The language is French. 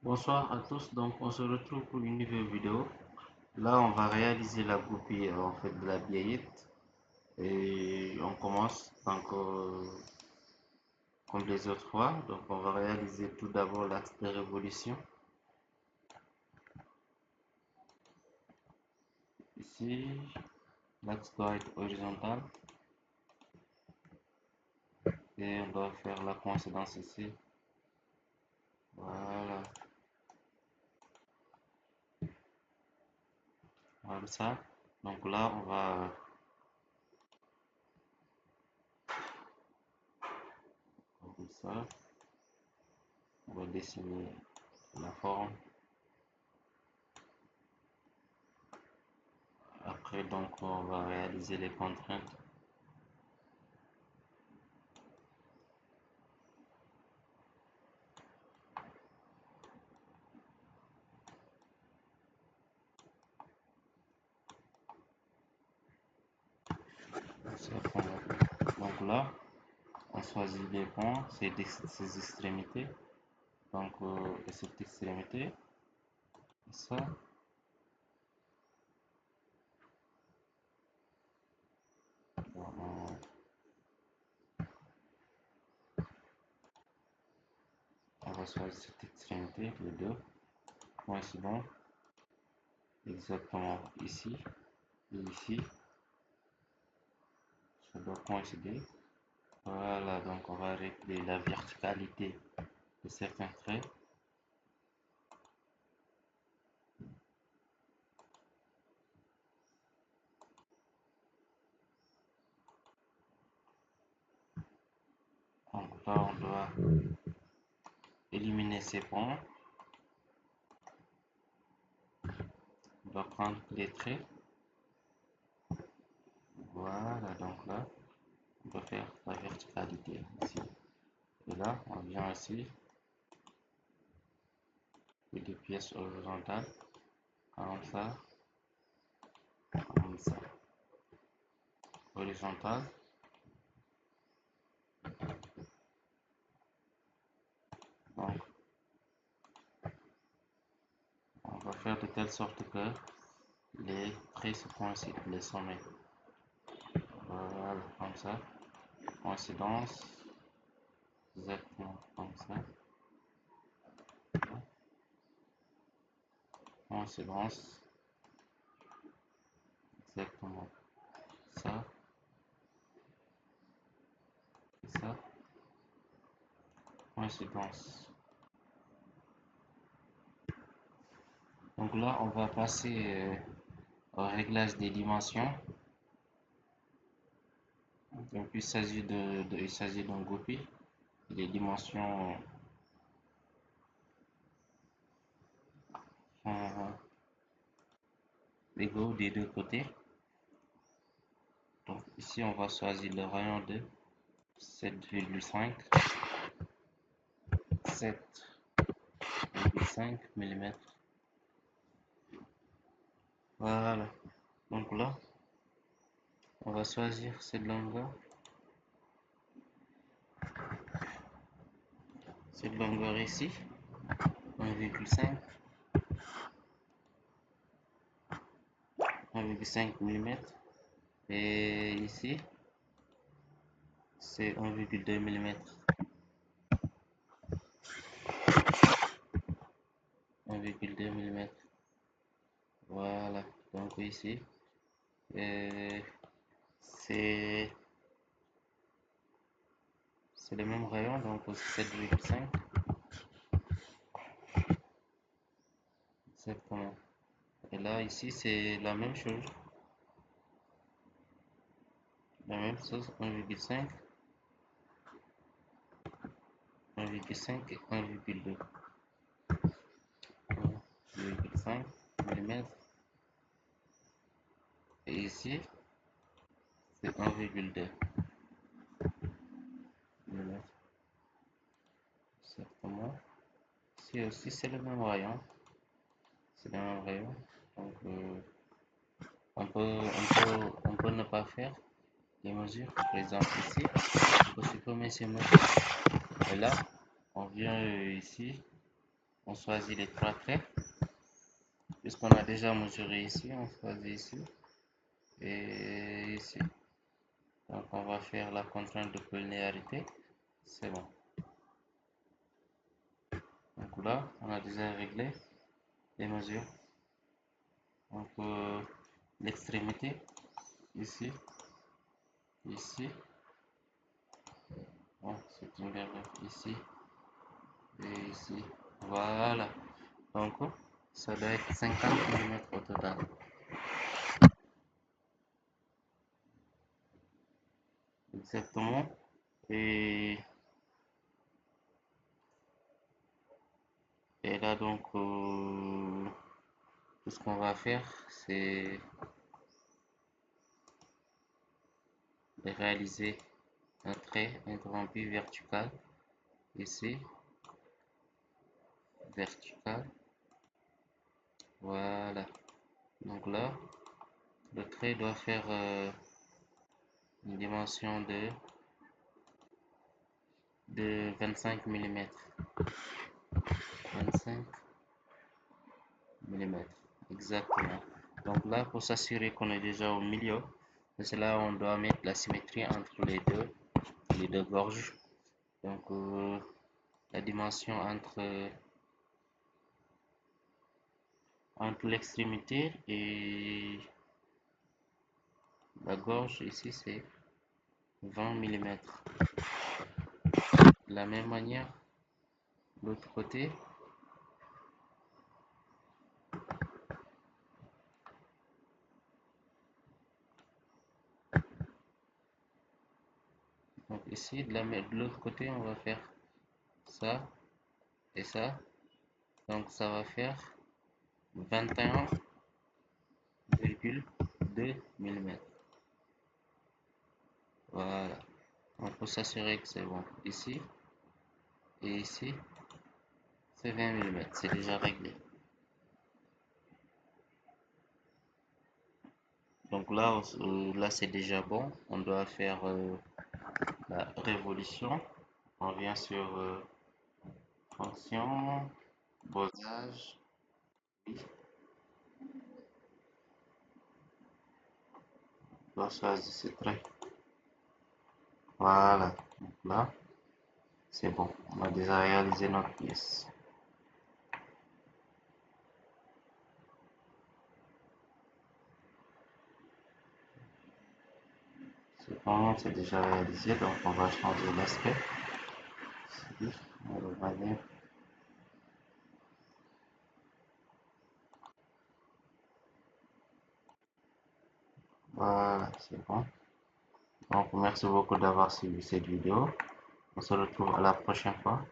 Bonsoir à tous, donc on se retrouve pour une nouvelle vidéo. Là, on va réaliser la copie en fait de la biellette et on commence donc comme les autres fois. Donc, on va réaliser tout d'abord l'axe de révolution. Ici, l'axe doit être horizontal et on doit faire la coïncidence ici. Voilà, comme ça. Donc là, comme ça, on va dessiner la forme. Après, donc, on va réaliser les contraintes. Donc là, on choisit les points, ces extrémités. Donc, cette extrémité, ça, on, on va choisir cette extrémité, les deux coïncidents, exactement ici et ici, ça doit coïncider. Voilà, donc on va régler la verticalité de certains traits. Donc là, on doit éliminer ces points. On doit prendre les traits. Voilà, donc là, on doit faire la verticalité ici. Et là, on vient ici, et des pièces horizontales, comme ça, comme ça. Horizontale. Donc, on va faire de telle sorte que les traits se coïncident, les sommets. Voilà, comme ça. Coïncidence, exactement comme ça. Coïncidence, exactement ça, et ça. Coïncidence. Donc là, on va passer au réglage des dimensions. Donc il s'agit d'un goupil. Les dimensions sont égaux des deux côtés. Donc ici, on va choisir le rayon de 7,5 mm. Voilà. Donc là, on va choisir cette longueur ici, 1,5 mm. Et ici, c'est 1,2 mm. 1,2 mm. Voilà. Donc ici, c'est le même rayon, donc 7,5. Exactement. Et là, ici, c'est la même chose. La même chose, 1,5, 1,5 et 1,2. 1,5 mm. Et ici, c'est 1,2 mm. Exactement. Ici aussi, c'est le même rayon. C'est le même rayon. Donc, on peut ne pas faire les mesures. Par exemple, ici, on peut supprimer ces mesures. Et là, on vient ici, On choisit les trois traits. Puisqu'on a déjà mesuré ici, on choisit ici et ici. Donc on va faire la contrainte de collinéarité. C'est bon. Donc là, on a déjà réglé les mesures. Donc l'extrémité, ici, ici. Bon, c'est une erreur ici et ici. Voilà. Donc ça doit être 50 mm au total. Exactement. Et, et là donc tout ce qu'on va faire c'est de réaliser un trait interrompu vertical ici, vertical. Voilà. Donc là, le trait doit faire une dimension de 25 mm. 25 mm. Exactement. Donc là, pour s'assurer qu'on est déjà au milieu, c'est là on doit mettre la symétrie entre les deux gorges. Donc la dimension entre l'extrémité et la gorge ici c'est 20 mm. De la même manière, l'autre côté, donc ici de l'autre côté on va faire ça et ça. Donc ça va faire 21,2 mm. Voilà. On peut s'assurer que c'est bon. Ici et ici, c'est 20 mm. C'est déjà réglé. Donc là, là c'est déjà bon. On doit faire la révolution. On vient sur fonction, beau-âge. Oui. On doit choisir ce trait. Voilà. Donc là, c'est bon. On a déjà réalisé notre pièce. C'est bon, c'est déjà réalisé. Donc on va changer l'aspect. On va aller. Voilà, c'est bon. Donc merci beaucoup d'avoir suivi cette vidéo. On se retrouve à la prochaine fois.